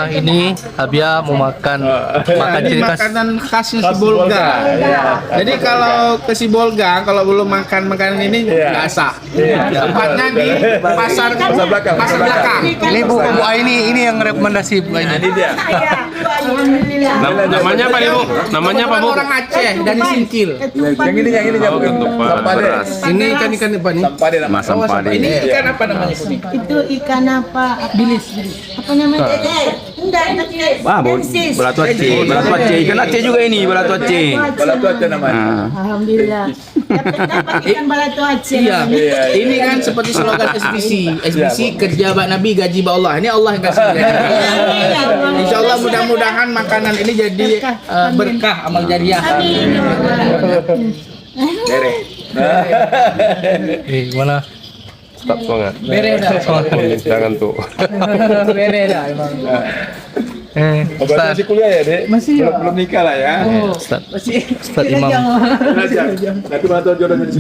Ini Habia mau makan Ini ciri khas. makanan khasnya Sibolga. Jadi kalau ke Sibolga, kalau belum makan makanan ini nggak sah. Tempatnya di pasar belakang. Ini Bu Aini, ini yang rekomendasi Bu Aini. Ini dia. Namanya apa nih Bu? Namanya apa Bu? Orang Aceh dari Singkil. Yang ini Oh, ketupat beras. Ini ikan apa nih? Sampade nama. Sampade. Ini ikan apa namanya Bu? Itu ikan apa? Bilis. Apa namanya? Enggak, Belato Aceh, ikan Aceh juga ini, belato Aceh. Balato Aceh namanya. Alhamdulillah. Dapat ikan balato Aceh. Iya. Ini kan seperti slogan SBC kerja bak Nabi gaji bak Allah. Ini Allah yang kasih. Insya Allah mudah-mudahan makanan ini jadi berkah amal jariah. Gimana? Tetap semangat. Bere dah. Jangan tuh. Bere dah emang. Ustaz, Masih kuliah ya, Dek? Masih. Belum nikah lah ya. Ustaz Imam. Belajar. Nanti balato jodohnya di